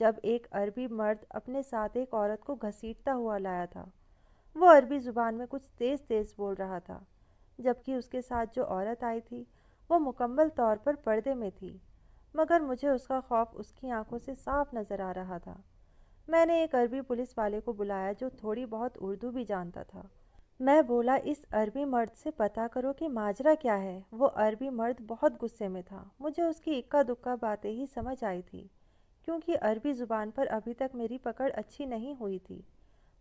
جب ایک عربی مرد اپنے ساتھ ایک عورت کو گھسیٹتا ہوا لایا تھا۔ وہ عربی زبان میں کچھ تیز تیز بول رہا تھا، جبکہ اس کے ساتھ جو عورت آئی تھی وہ مکمل طور پر پردے میں تھی، مگر مجھے اس کا خوف اس کی آنکھوں سے صاف نظر آ رہا تھا۔ میں نے ایک عربی پولیس والے کو بلایا جو تھوڑی بہت اردو بھی جانتا تھا۔ میں بولا، اس عربی مرد سے پتہ کرو کہ ماجرا کیا ہے۔ وہ عربی مرد بہت غصے میں تھا۔ مجھے اس کی اکا دکا باتیں ہی سمجھ آئی تھی، کیونکہ عربی زبان پر ابھی تک میری پکڑ اچھی نہیں ہوئی تھی۔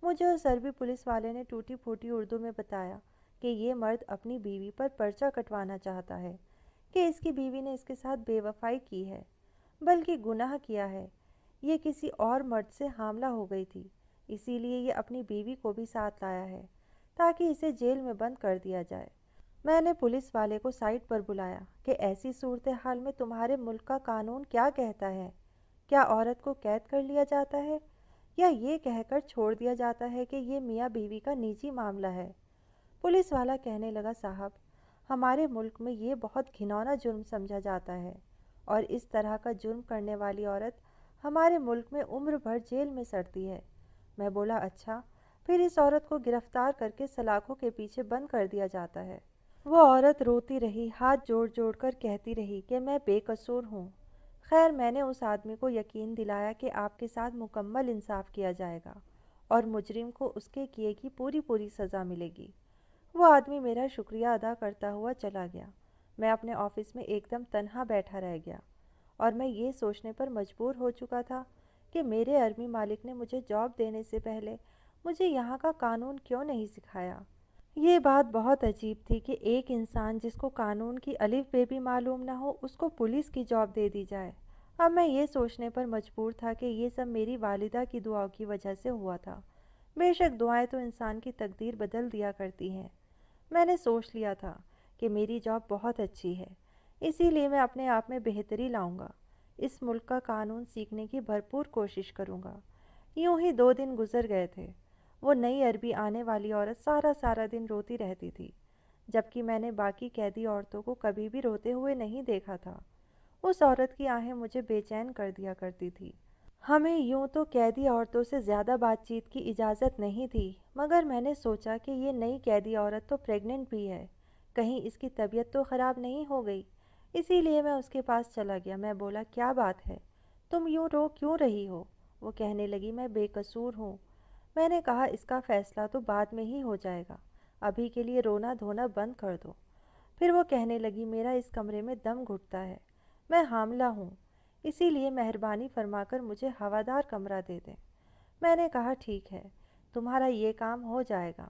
مجھے اس عربی پولیس والے نے ٹوٹی پھوٹی اردو میں بتایا کہ یہ مرد اپنی بیوی پر پرچہ کٹوانا چاہتا ہے، کہ اس کی بیوی نے اس کے ساتھ بے وفائی کی ہے، بلکہ گناہ کیا ہے۔ یہ کسی اور مرد سے حاملہ ہو گئی تھی، اسی لیے یہ اپنی بیوی کو بھی ساتھ لایا ہے تاکہ اسے جیل میں بند کر دیا جائے۔ میں نے پولیس والے کو سائٹ پر بلایا کہ ایسی صورتحال میں تمہارے ملک کا قانون کیا کہتا ہے؟ کیا عورت کو قید کر لیا جاتا ہے یا یہ کہہ کر چھوڑ دیا جاتا ہے کہ یہ میاں بیوی کا نجی معاملہ ہے؟ پولیس والا کہنے لگا، صاحب، ہمارے ملک میں یہ بہت گھناؤنا جرم سمجھا جاتا ہے، اور اس طرح کا جرم کرنے والی عورت ہمارے ملک میں عمر بھر جیل میں سڑتی ہے۔ میں بولا، اچھا، پھر اس عورت کو گرفتار کر کے سلاخوں کے پیچھے بند کر دیا جاتا ہے۔ وہ عورت روتی رہی، ہاتھ جوڑ جوڑ کر کہتی رہی کہ میں بے قصور ہوں۔ خیر، میں نے اس آدمی کو یقین دلایا کہ آپ کے ساتھ مکمل انصاف کیا جائے گا اور مجرم کو اس کے کیے کی پوری سزا ملے گی۔ وہ آدمی میرا شکریہ ادا کرتا ہوا چلا گیا۔ میں اپنے آفس میں ایک دم تنہا بیٹھا رہ گیا، اور میں یہ سوچنے پر مجبور ہو چکا تھا کہ میرے عربی مالک نے مجھے جاب دینے سے پہلے مجھے یہاں کا قانون کیوں نہیں سکھایا۔ یہ بات بہت عجیب تھی کہ ایک انسان جس کو قانون کی الف بے بھی معلوم نہ ہو، اس کو پولیس کی جاب دے دی جائے۔ اب میں یہ سوچنے پر مجبور تھا کہ یہ سب میری والدہ کی دعاؤں کی وجہ سے ہوا تھا۔ بے شک دعائیں تو انسان کی تقدیر بدل دیا کرتی ہیں۔ میں نے سوچ لیا تھا کہ میری جاب بہت اچھی ہے، اسی لیے میں اپنے آپ میں بہتری لاؤں گا، اس ملک کا قانون سیکھنے کی بھرپور کوشش کروں گا۔ یوں ہی 2 دن گزر گئے تھے۔ وہ نئی عربی آنے والی عورت سارا دن روتی رہتی تھی، جبکہ میں نے باقی قیدی عورتوں کو کبھی بھی روتے ہوئے نہیں دیکھا تھا۔ اس عورت کی آہیں مجھے بے چین کر دیا کرتی تھی۔ ہمیں یوں تو قیدی عورتوں سے زیادہ بات چیت کی اجازت نہیں تھی، مگر میں نے سوچا کہ یہ نئی قیدی عورت تو پریگننٹ بھی ہے، کہیں اس کی طبیعت تو خراب نہیں ہو گئی۔ اسی لیے میں اس کے پاس چلا گیا۔ میں بولا، کیا بات ہے، تم یوں رو کیوں رہی ہو؟ وہ کہنے لگی، میں بے قصور ہوں۔ میں نے کہا، اس کا فیصلہ تو بعد میں ہی ہو جائے گا، ابھی کے لیے رونا دھونا بند کر دو۔ پھر وہ کہنے لگی، میرا اس کمرے میں دم گھٹتا ہے، میں حاملہ ہوں، اسی لیے مہربانی فرما کر مجھے ہوادار کمرہ دے دیں۔ میں نے کہا، ٹھیک ہے، تمہارا یہ کام ہو جائے گا۔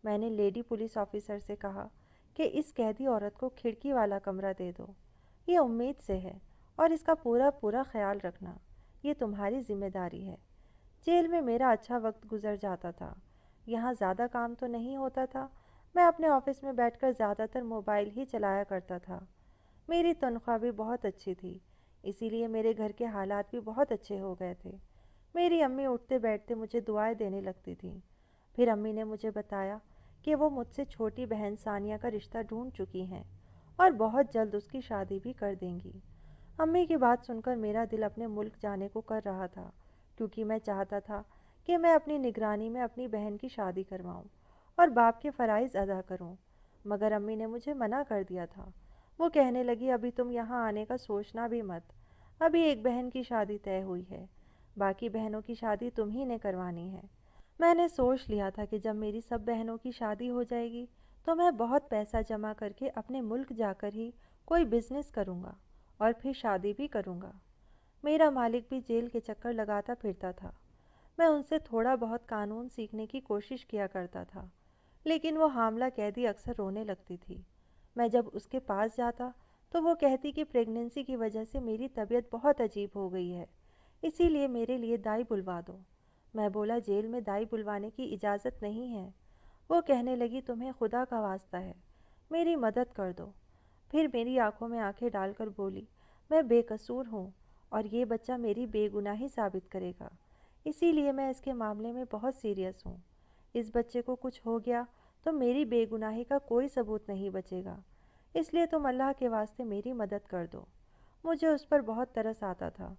میں نے لیڈی پولیس آفیسر سے کہا کہ اس قیدی عورت کو کھڑکی والا کمرہ دے دو، یہ امید سے ہے، اور اس کا پورا خیال رکھنا، یہ تمہاری ذمہ داری ہے۔ جیل میں میرا اچھا وقت گزر جاتا تھا، یہاں زیادہ کام تو نہیں ہوتا تھا۔ میں اپنے آفس میں بیٹھ کر زیادہ تر موبائل ہی چلایا کرتا تھا۔ میری تنخواہ بھی بہت اچھی تھی، اسی لیے میرے گھر کے حالات بھی بہت اچھے ہو گئے تھے۔ میری امی اٹھتے بیٹھتے مجھے دعائیں دینے لگتی تھیں۔ پھر امی نے مجھے بتایا کہ وہ مجھ سے چھوٹی بہن ثانیہ کا رشتہ ڈھونڈ چکی ہیں اور بہت جلد اس کی شادی بھی کر دیں گی۔ امی کی بات سن کر میرا دل اپنے ملک جانے کو کر رہا تھا، کیونکہ میں چاہتا تھا کہ میں اپنی نگرانی میں اپنی بہن کی شادی کرواؤں اور باپ کے فرائض ادا کروں، مگر امی نے مجھے منع کر دیا تھا۔ وہ کہنے لگی، ابھی تم یہاں آنے کا سوچنا بھی مت، ابھی ایک بہن کی شادی طے ہوئی ہے، باقی بہنوں کی شادی تم ہی نے کروانی ہے۔ میں نے سوچ لیا تھا کہ جب میری سب بہنوں کی شادی ہو جائے گی تو میں بہت پیسہ جمع کر کے اپنے ملک جا کر ہی کوئی بزنس کروں گا اور پھر شادی بھی کروں گا۔ میرا مالک بھی جیل کے چکر لگاتا پھرتا تھا۔ میں ان سے تھوڑا بہت قانون سیکھنے کی کوشش کیا کرتا تھا، لیکن وہ حاملہ قیدی اکثر رونے لگتی تھی۔ میں جب اس کے پاس جاتا تو وہ کہتی کہ پریگننسی کی وجہ سے میری طبیعت بہت عجیب ہو گئی ہے، اسی لیے میرے لیے دائی بلوا دو۔ میں بولا، جیل میں دائی بلوانے کی اجازت نہیں ہے۔ وہ کہنے لگی، تمہیں خدا کا واسطہ ہے، میری مدد کر دو۔ پھر میری آنکھوں میں آنکھیں ڈال کر بولی، میں بے قصور ہوں اور یہ بچہ میری بے گناہی ثابت کرے گا، اسی لیے میں اس کے معاملے میں بہت سیریس ہوں۔ اس بچے کو کچھ ہو گیا تو میری بے گناہی کا کوئی ثبوت نہیں بچے گا، اس لیے تم اللہ کے واسطے میری مدد کر دو۔ مجھے اس پر بہت ترس آتا تھا،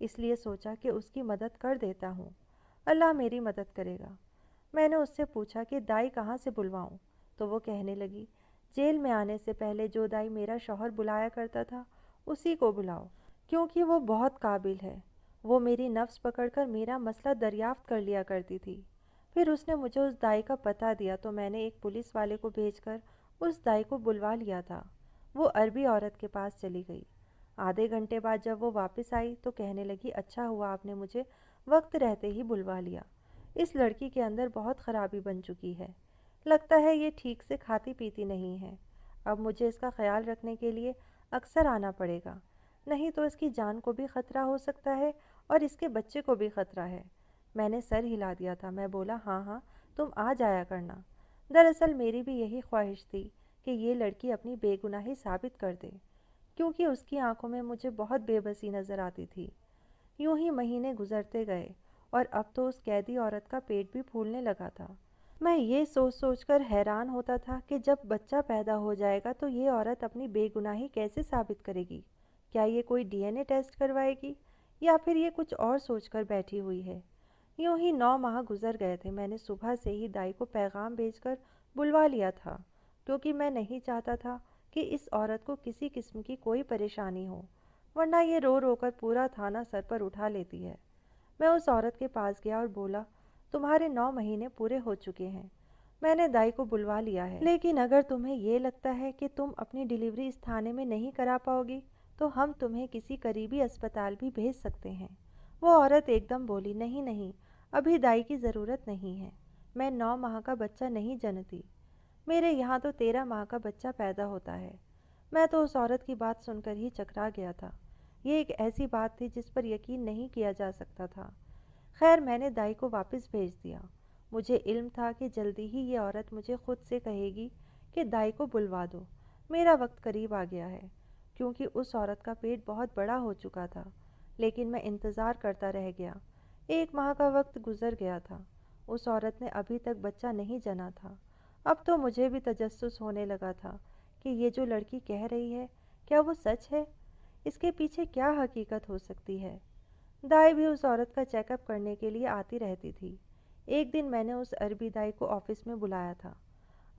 اس لیے سوچا کہ اس کی مدد کر دیتا ہوں، اللہ میری مدد کرے گا۔ میں نے اس سے پوچھا کہ دائی کہاں سے بلواؤں؟ تو وہ کہنے لگی، جیل میں آنے سے پہلے جو دائی میرا شوہر بلایا کرتا تھا اسی کو بلاؤ، کیونکہ وہ بہت قابل ہے۔ وہ میری نفس پکڑ کر میرا مسئلہ دریافت کر لیا کرتی تھی۔ پھر اس نے مجھے اس دائی کا پتہ دیا تو میں نے ایک پولیس والے کو بھیج کر اس دائی کو بلوا لیا تھا۔ وہ عربی عورت کے پاس چلی گئی۔ آدھے گھنٹے بعد جب وہ واپس آئی تو کہنے لگی، اچھا ہوا آپ نے مجھے وقت رہتے ہی بلوا لیا۔ اس لڑکی کے اندر بہت خرابی بن چکی ہے، لگتا ہے یہ ٹھیک سے کھاتی پیتی نہیں ہے۔ اب مجھے اس کا خیال رکھنے کے لیے اکثر آنا پڑے گا، نہیں تو اس کی جان کو بھی خطرہ ہو سکتا ہے اور اس کے بچے کو بھی خطرہ ہے۔ میں نے سر ہلا دیا تھا۔ میں بولا، ہاں ہاں تم آ جایا کرنا۔ دراصل میری بھی یہی خواہش تھی کہ یہ لڑکی اپنی بے گناہی ثابت کر دے، کیونکہ اس کی آنکھوں میں مجھے بہت بے بسی نظر آتی تھی۔ یوں ہی مہینے گزرتے گئے اور اب تو اس قیدی عورت کا پیٹ بھی پھولنے لگا تھا۔ میں یہ سوچ سوچ کر حیران ہوتا تھا کہ جب بچہ پیدا ہو جائے گا تو یہ عورت اپنی بے گناہی کیسے ثابت کرے گی؟ کیا یہ کوئی ڈی این اے ٹیسٹ کروائے گی یا پھر یہ کچھ اور سوچ کر بیٹھی ہوئی ہے؟ یوں ہی 9 ماہ گزر گئے تھے۔ میں نے صبح سے ہی دائی کو پیغام بھیج کر بلوا لیا تھا، کیونکہ میں نہیں چاہتا تھا کہ اس عورت کو کسی قسم کی کوئی پریشانی ہو، ورنہ یہ رو رو کر پورا تھانہ سر پر اٹھا لیتی ہے۔ میں اس عورت کے پاس گیا اور بولا، تمہارے 9 مہینے پورے ہو چکے ہیں، میں نے دائی کو بلوا لیا ہے، لیکن اگر تمہیں یہ لگتا ہے کہ تم اپنی ڈیلیوری اس تھانے میں نہیں کرا پاؤ گی تو ہم تمہیں کسی قریبی اسپتال بھی بھیج سکتے ہیں۔ وہ عورت ایک دم بولی، نہیں نہیں، ابھی دائی کی ضرورت نہیں ہے، میں 9 ماہ کا بچہ نہیں جنتی، میرے یہاں تو 13 ماہ کا بچہ پیدا ہوتا ہے۔ میں تو اس عورت کی بات سن کر ہی چکرا گیا تھا۔ یہ ایک ایسی بات تھی جس پر یقین نہیں کیا جا سکتا تھا۔ خیر، میں نے دائی کو واپس بھیج دیا۔ مجھے علم تھا کہ جلدی ہی یہ عورت مجھے خود سے کہے گی کہ دائی کو بلوا دو، میرا وقت قریب آ گیا ہے، کیونکہ اس عورت کا پیٹ بہت بڑا ہو چکا تھا۔ لیکن میں انتظار کرتا رہ گیا۔ 1 ماہ کا وقت گزر گیا تھا، اس عورت نے ابھی تک بچہ نہیں جنا تھا۔ اب تو مجھے بھی تجسس ہونے لگا تھا کہ یہ جو لڑکی کہہ رہی ہے کیا وہ سچ ہے؟ اس کے پیچھے کیا حقیقت ہو سکتی ہے؟ دائی بھی اس عورت کا چیک اپ کرنے کے لیے آتی رہتی تھی۔ ایک دن میں نے اس عربی دائی کو آفس میں بلایا تھا۔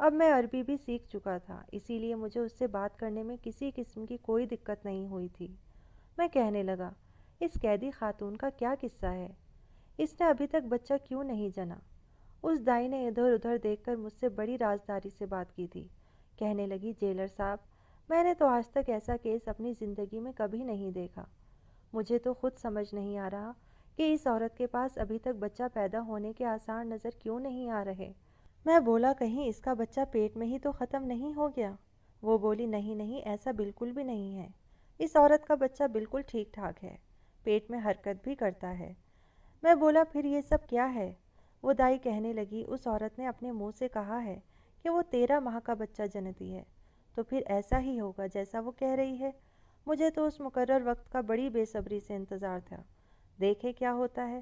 اب میں عربی بھی سیکھ چکا تھا، اسی لیے مجھے اس سے بات کرنے میں کسی قسم کی کوئی دقت نہیں ہوئی تھی۔ میں کہنے لگا، اس قیدی خاتون کا کیا قصہ ہے؟ اس نے ابھی تک بچہ کیوں نہیں جنا؟ اس دائی نے ادھر ادھر دیکھ کر مجھ سے بڑی رازداری سے بات کی تھی۔ کہنے لگی، جیلر صاحب، میں نے تو آج تک ایسا کیس اپنی زندگی میں کبھی نہیں دیکھا۔ مجھے تو خود سمجھ نہیں آ رہا کہ اس عورت کے پاس ابھی تک بچہ پیدا ہونے کے آثار نظر کیوں نہیں آ رہے۔ میں بولا، کہیں اس کا بچہ پیٹ میں ہی تو ختم نہیں ہو گیا؟ وہ بولی، نہیں نہیں، ایسا بالکل بھی نہیں ہے، اس عورت کا بچہ بالکل ٹھیک ٹھاک ہے، پیٹ میں حرکت بھی کرتا ہے۔ میں بولا، پھر یہ سب کیا ہے؟ وہ دائی کہنے لگی، اس عورت نے اپنے منہ سے کہا ہے کہ وہ 13 ماہ کا بچہ جنتی ہے، تو پھر ایسا ہی ہوگا جیسا وہ کہہ رہی ہے۔ مجھے تو اس مقرر وقت کا بڑی بے صبری سے انتظار تھا، دیکھے کیا ہوتا ہے۔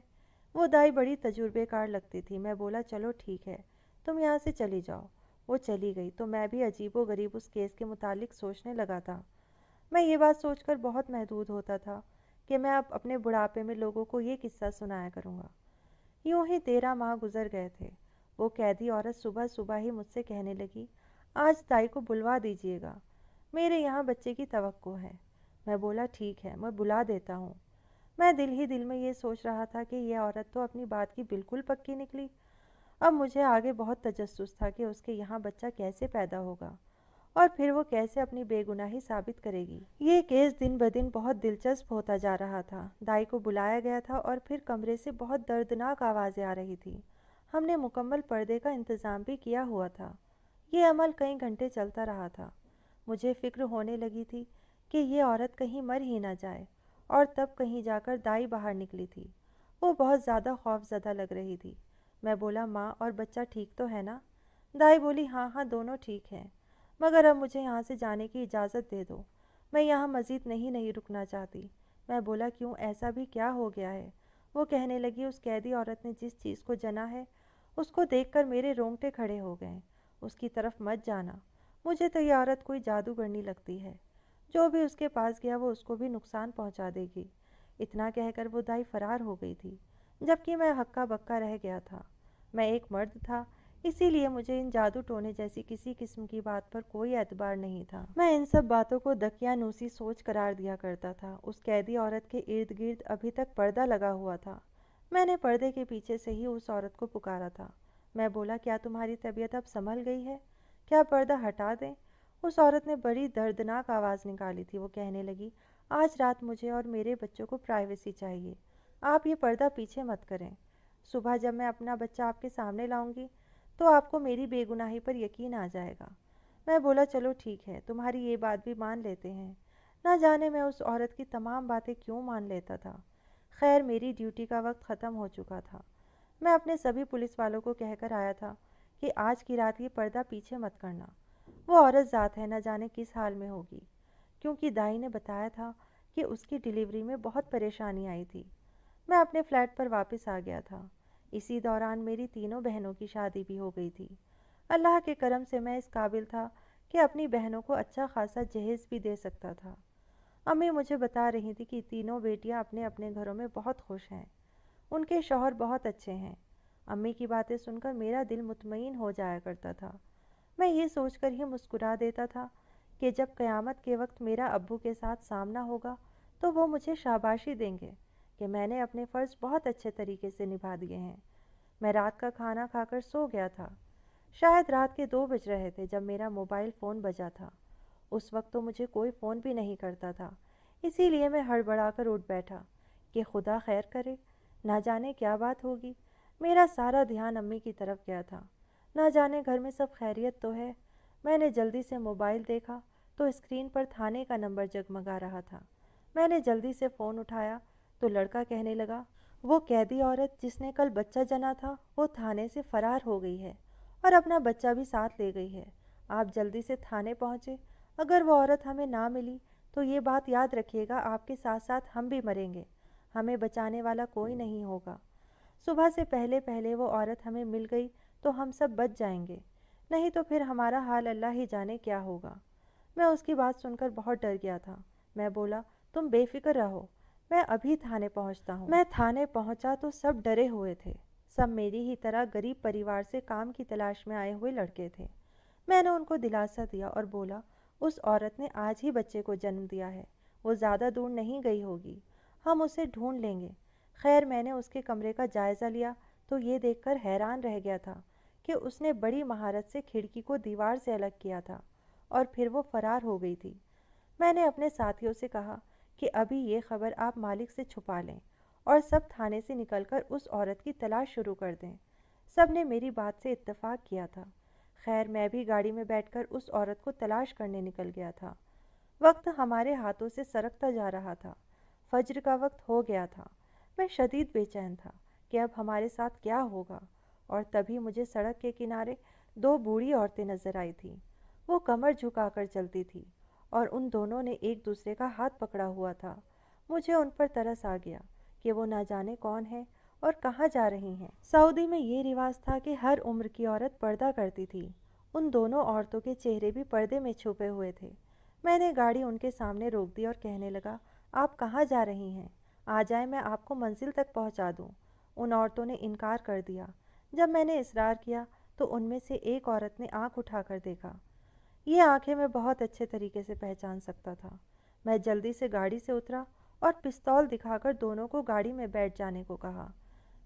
وہ دائی بڑی تجربے کار لگتی تھی۔ میں بولا، چلو ٹھیک ہے، تم یہاں سے چلی جاؤ۔ وہ چلی گئی تو میں بھی عجیب و غریب اس کیس کے متعلق سوچنے لگا تھا۔ میں یہ بات سوچ کر بہت محدود ہوتا تھا کہ میں اب اپنے بڑھاپے میں لوگوں کو یہ قصہ سنایا کروں گا۔ یوں ہی 13 ماہ گزر گئے تھے۔ وہ قیدی عورت صبح صبح ہی مجھ سے کہنے لگی، آج دائی کو بلوا دیجیے گا، میرے یہاں بچے کی توقع ہے۔ میں بولا، ٹھیک ہے، میں بلا دیتا ہوں۔ میں دل ہی دل میں یہ سوچ رہا تھا کہ یہ عورت تو اپنی بات کی بالکل پکی نکلی۔ اب مجھے آگے بہت تجسس تھا کہ اس کے یہاں بچہ کیسے پیدا ہوگا اور پھر وہ کیسے اپنی بے گناہی ثابت کرے گی۔ یہ کیس دن بدن بہت دلچسپ ہوتا جا رہا تھا۔ دائی کو بلایا گیا تھا اور پھر کمرے سے بہت دردناک آوازیں آ رہی تھیں۔ ہم نے مکمل پردے کا انتظام بھی کیا ہوا تھا۔ یہ عمل کئی گھنٹے چلتا رہا تھا۔ مجھے فکر ہونے لگی تھی کہ یہ عورت کہیں مر ہی نہ جائے، اور تب کہیں جا کر دائی باہر نکلی تھی۔ وہ بہت زیادہ خوف زدہ لگ رہی تھی۔ میں بولا، ماں اور بچہ ٹھیک تو ہے نا؟ دائی بولی، ہاں ہاں، دونوں ٹھیک ہیں، مگر اب مجھے یہاں سے جانے کی اجازت دے دو، میں یہاں مزید نہیں رکنا چاہتی۔ میں بولا، کیوں، ایسا بھی کیا ہو گیا ہے؟ وہ کہنے لگی، اس قیدی عورت نے جس چیز کو جنا ہے اس کو دیکھ کر میرے رونگٹے کھڑے ہو گئے۔ اس کی طرف مت جانا، مجھے تو یہ عورت کوئی جادوگرنی لگتی ہے، جو بھی اس کے پاس گیا وہ اس کو بھی نقصان پہنچا دے گی۔ اتنا کہہ کر وہ دائی فرار ہو گئی تھی، جبکہ میں ہکا بکا رہ گیا تھا۔ میں ایک مرد تھا، اسی لیے مجھے ان جادو ٹونے جیسی کسی قسم کی بات پر کوئی اعتبار نہیں تھا۔ میں ان سب باتوں کو دقیانوسی سوچ قرار دیا کرتا تھا۔ اس قیدی عورت کے ارد گرد ابھی تک پردہ لگا ہوا تھا۔ میں نے پردے کے پیچھے سے ہی اس عورت کو پکارا تھا۔ میں بولا، کیا تمہاری طبیعت اب سنبھل گئی ہے؟ کیا پردہ ہٹا دیں؟ اس عورت نے بڑی دردناک آواز نکالی تھی۔ وہ کہنے لگی، آج رات مجھے اور میرے بچوں کو پرائیویسی چاہیے، آپ یہ پردہ پیچھے مت کریں۔ صبح جب میں اپنا بچہ آپ کے سامنے لاؤں گی تو آپ کو میری بے گناہی پر یقین آ جائے گا۔ میں بولا، چلو ٹھیک ہے، تمہاری یہ بات بھی مان لیتے ہیں۔ نہ جانے میں اس عورت کی تمام باتیں کیوں مان لیتا تھا۔ خیر، میری ڈیوٹی کا وقت ختم ہو چکا تھا۔ میں اپنے سبھی پولیس والوں کو کہہ کر آیا تھا کہ آج کی رات یہ پردہ پیچھے مت کرنا۔ وہ عورت ذات ہے، نہ جانے کس حال میں ہوگی، کیونکہ دائی نے بتایا تھا کہ اس کی ڈیلیوری میں بہت پریشانی آئی تھی۔ میں اپنے فلیٹ پر واپس آ گیا تھا۔ اسی دوران میری تینوں بہنوں کی شادی بھی ہو گئی تھی۔ اللہ کے کرم سے میں اس قابل تھا کہ اپنی بہنوں کو اچھا خاصا جہیز بھی دے سکتا تھا۔ امی مجھے بتا رہی تھی کہ تینوں بیٹیاں اپنے اپنے گھروں میں بہت خوش ہیں، ان کے شوہر بہت اچھے ہیں۔ امی کی باتیں سن کر میرا دل مطمئن ہو جایا کرتا تھا۔ میں یہ سوچ کر ہی مسکرا دیتا تھا کہ جب قیامت کے وقت میرا ابو کے ساتھ سامنا ہوگا تو وہ مجھے شاباشی دیں گے کہ میں نے اپنے فرض بہت اچھے طریقے سے نبھا دیے ہیں۔ میں رات کا کھانا کھا کر سو گیا تھا۔ شاید رات کے 2 بج رہے تھے جب میرا موبائل فون بجا تھا۔ اس وقت تو مجھے کوئی فون بھی نہیں کرتا تھا، اسی لیے میں ہڑبڑا کر اٹھ بیٹھا کہ خدا خیر کرے، نہ جانے کیا بات ہوگی۔ میرا سارا دھیان امی کی طرف گیا تھا، نہ جانے گھر میں سب خیریت تو ہے۔ میں نے جلدی سے موبائل دیکھا تو اسکرین پر تھانے کا نمبر جگمگا رہا تھا۔ میں نے جلدی سے فون اٹھایا تو لڑکا کہنے لگا، وہ قیدی عورت جس نے کل بچہ جنا تھا وہ تھانے سے فرار ہو گئی ہے اور اپنا بچہ بھی ساتھ لے گئی ہے۔ آپ جلدی سے تھانے پہنچے۔ اگر وہ عورت ہمیں نہ ملی تو یہ بات یاد رکھیے گا، آپ کے ساتھ ساتھ ہم بھی مریں گے، ہمیں بچانے والا کوئی نہیں ہوگا۔ صبح سے پہلے پہلے وہ عورت ہمیں مل گئی تو ہم سب بچ جائیں گے، نہیں تو پھر ہمارا حال اللہ ہی جانے کیا ہوگا۔ میں اس کی بات سن کر بہت ڈر گیا تھا۔ میں بولا، تم بے فکر رہو، میں ابھی تھانے پہنچتا ہوں۔ میں تھانے پہنچا تو سب ڈرے ہوئے تھے، سب میری ہی طرح غریب پریوار سے کام کی تلاش میں آئے ہوئے لڑکے تھے۔ میں نے ان کو دلاسا دیا اور بولا، اس عورت نے آج ہی بچے کو جنم دیا ہے، وہ زیادہ دور نہیں گئی ہوگی، ہم اسے ڈھونڈ لیں گے۔ خیر، میں نے اس کے کمرے کا جائزہ لیا تو یہ دیکھ کر حیران رہ گیا تھا کہ اس نے بڑی مہارت سے کھڑکی کو دیوار سے الگ کیا تھا اور پھر وہ فرار ہو گئی تھی۔ میں نے اپنے ساتھیوں سے کہا کہ ابھی یہ خبر آپ مالک سے چھپا لیں اور سب تھانے سے نکل کر اس عورت کی تلاش شروع کر دیں۔ سب نے میری بات سے اتفاق کیا تھا۔ خیر، میں بھی گاڑی میں بیٹھ کر اس عورت کو تلاش کرنے نکل گیا تھا۔ وقت ہمارے ہاتھوں سے سرکتا جا رہا تھا۔ فجر کا وقت ہو گیا تھا۔ میں شدید بے چین تھا کہ اب ہمارے ساتھ کیا ہوگا، اور تبھی مجھے سڑک کے کنارے 2 بوڑھی عورتیں نظر آئی تھیں۔ وہ کمر جھکا کر چلتی تھی اور ان دونوں نے ایک دوسرے کا ہاتھ پکڑا ہوا تھا۔ مجھے ان پر ترس آ گیا کہ وہ نہ جانے کون ہے اور کہاں جا رہی ہیں۔ سعودی میں یہ رواج تھا کہ ہر عمر کی عورت پردہ کرتی تھی۔ ان دونوں عورتوں کے چہرے بھی پردے میں چھپے ہوئے تھے۔ میں نے گاڑی ان کے سامنے روک دی اور کہنے لگا، آپ کہاں جا رہی ہیں؟ آ جائیں، میں آپ کو منزل تک پہنچا دوں۔ ان عورتوں نے انکار کر دیا۔ جب میں نے اصرار کیا تو ان میں سے ایک عورت نے آنکھ اٹھا کر دیکھا۔ یہ آنکھیں میں بہت اچھے طریقے سے پہچان سکتا تھا۔ میں جلدی سے گاڑی سے اترا اور پستول دکھا کر دونوں کو گاڑی میں بیٹھ جانے کو کہا۔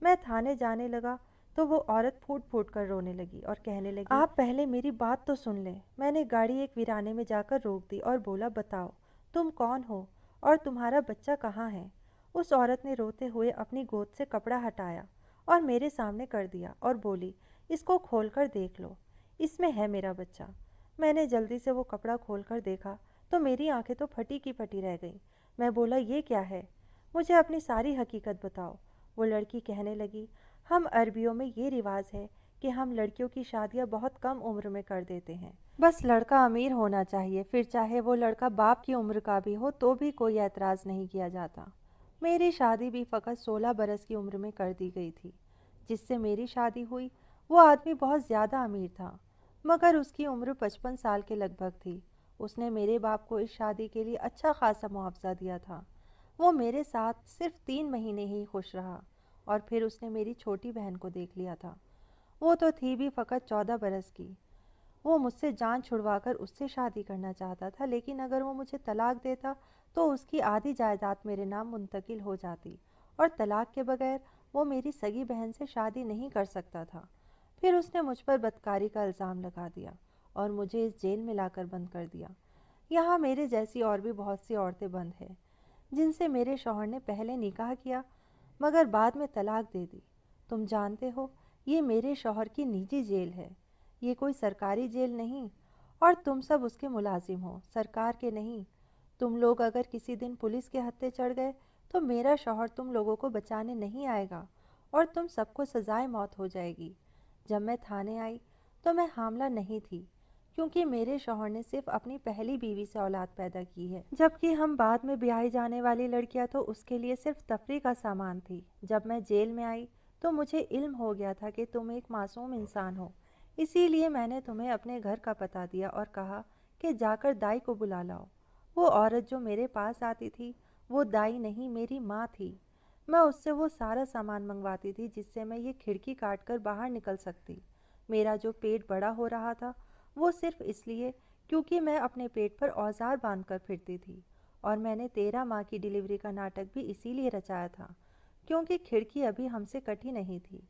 میں تھانے جانے لگا تو وہ عورت پھوٹ پھوٹ کر رونے لگی اور کہنے لگی، آپ پہلے میری بات تو سن لیں۔ میں نے گاڑی ایک ویرانے میں جا کر روک دی اور بولا، بتاؤ تم کون ہو اور تمہارا بچہ کہاں ہے؟ اس عورت نے روتے ہوئے اپنی گود سے کپڑا ہٹایا اور میرے سامنے کر دیا اور بولی، اس کو کھول کر دیکھ لو، اس میں ہے میرا بچہ۔ میں نے جلدی سے وہ کپڑا کھول کر دیکھا تو میری آنکھیں تو پھٹی کی پھٹی رہ گئیں۔ میں بولا، یہ کیا ہے؟ مجھے اپنی ساری حقیقت بتاؤ۔ وہ لڑکی کہنے لگی، ہم عربیوں میں یہ رواج ہے کہ ہم لڑکیوں کی شادیاں بہت کم عمر میں کر دیتے ہیں، بس لڑکا امیر ہونا چاہیے، پھر چاہے وہ لڑکا باپ کی عمر کا بھی ہو تو بھی کوئی اعتراض نہیں کیا جاتا۔ میری شادی بھی فقط 16 برس کی عمر میں کر دی گئی تھی۔ جس سے میری شادی ہوئی وہ آدمی بہت زیادہ امیر تھا، مگر اس کی عمر 55 سال کے لگ بھگ تھی۔ اس نے میرے باپ کو اس شادی کے لیے اچھا خاصا معاوضہ دیا تھا۔ وہ میرے ساتھ صرف 3 مہینے ہی خوش رہا اور پھر اس نے میری چھوٹی بہن کو دیکھ لیا تھا۔ وہ تو تھی بھی فقط 14 برس کی۔ وہ مجھ سے جان چھڑوا کر اس سے شادی کرنا چاہتا تھا، لیکن اگر وہ مجھے طلاق دیتا تو اس کی آدھی جائیداد میرے نام منتقل ہو جاتی اور طلاق کے بغیر وہ میری سگی بہن سے شادی نہیں کر سکتا تھا۔ پھر اس نے مجھ پر بدکاری کا الزام لگا دیا اور مجھے اس جیل میں لا کر بند کر دیا۔ یہاں میرے جیسی اور بھی بہت سی عورتیں بند ہیں جن سے میرے شوہر نے پہلے نکاح کیا مگر بعد میں طلاق دے دی۔ تم جانتے ہو یہ میرے شوہر کی نجی جیل ہے، یہ کوئی سرکاری جیل نہیں، اور تم سب اس کے ملازم ہو، سرکار کے نہیں۔ تم لوگ اگر کسی دن پولیس کے ہتھے چڑھ گئے تو میرا شوہر تم لوگوں کو بچانے نہیں آئے گا اور تم سب کو سزائے موت ہو جائے گی۔ جب میں تھانے آئی تو میں حاملہ نہیں تھی، کیونکہ میرے شوہر نے صرف اپنی پہلی بیوی سے اولاد پیدا کی ہے، جبکہ ہم بعد میں بیائی جانے والی لڑکیاں تو اس کے لیے صرف تفریح کا سامان تھی۔ جب میں جیل میں آئی تو مجھے علم ہو گیا تھا کہ تم ایک معصوم انسان ہو، اسی لیے میں نے تمہیں اپنے گھر کا پتہ دیا اور کہا کہ جا کر دائی کو بلا لاؤ۔ وہ عورت جو میرے پاس آتی تھی وہ دائی نہیں، میری ماں تھی۔ میں اس سے وہ سارا سامان منگواتی تھی جس سے میں یہ کھڑکی کاٹ کر باہر نکل سکتی۔ میرا جو پیٹ بڑا ہو رہا تھا وہ صرف اس لیے کیونکہ میں اپنے پیٹ پر اوزار باندھ کر پھرتی تھی، اور میں نے 13 ماہ کی ڈیلیوری کا ناٹک بھی اسی لیے رچایا تھا کیونکہ کھڑکی ابھی ہم سے کٹی نہیں تھی۔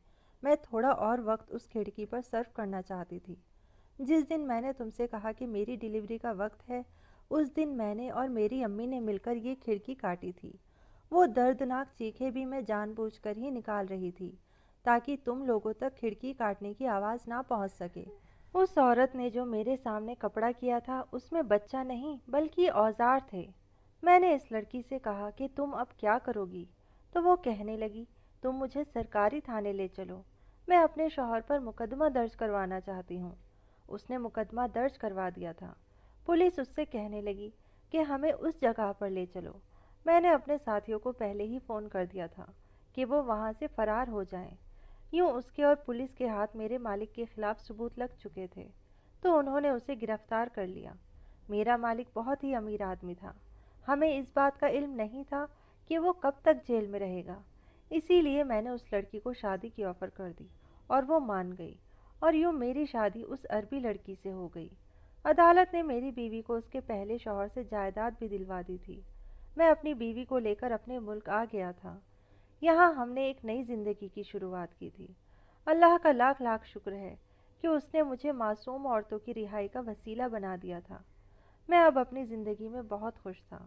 میں تھوڑا اور وقت اس کھڑکی پر صرف کرنا چاہتی تھی۔ جس دن میں نے تم سے کہا کہ میری ڈیلیوری کا وقت ہے، اس دن میں نے اور میری امی نے مل کر یہ کھڑکی کاٹی تھی۔ وہ دردناک چیخیں بھی میں جان بوجھ کر ہی نکال رہی تھی تاکہ تم لوگوں تک کھڑکی کاٹنے کی آواز نہ پہنچ سکے۔ اس عورت نے جو میرے سامنے کپڑا کیا تھا اس میں بچہ نہیں بلکہ اوزار تھے۔ میں نے اس لڑکی سے کہا کہ تم اب کیا کرو گی؟ تو وہ کہنے لگی تم مجھے سرکاری تھانے لے چلو، میں اپنے شوہر پر مقدمہ درج کروانا چاہتی ہوں۔ اس نے مقدمہ درج کروا دیا تھا۔ پولیس اس سے کہنے لگی کہ ہمیں اس جگہ پر لے چلو۔ میں نے اپنے ساتھیوں کو پہلے ہی فون کر دیا تھا کہ وہ وہاں سے فرار ہو جائیں۔ یوں اس کے اور پولیس کے ہاتھ میرے مالک کے خلاف ثبوت لگ چکے تھے تو انہوں نے اسے گرفتار کر لیا۔ میرا مالک بہت ہی امیر آدمی تھا، ہمیں اس بات کا علم نہیں تھا کہ وہ کب تک جیل میں رہے گا، اسی لیے میں نے اس لڑکی کو شادی کی آفر کر دی اور وہ مان گئی، اور یوں میری شادی اس عربی لڑکی سے ہو گئی۔ عدالت نے میری بیوی کو اس کے پہلے شوہر سے جائیداد بھی دلوا دی تھی۔ میں اپنی بیوی کو لے کر اپنے ملک آ گیا تھا۔ یہاں ہم نے ایک نئی زندگی کی شروعات کی تھی۔ اللہ کا لاکھ لاکھ شکر ہے کہ اس نے مجھے معصوم عورتوں کی رہائی کا وسیلہ بنا دیا تھا۔ میں اب اپنی زندگی میں بہت خوش تھا۔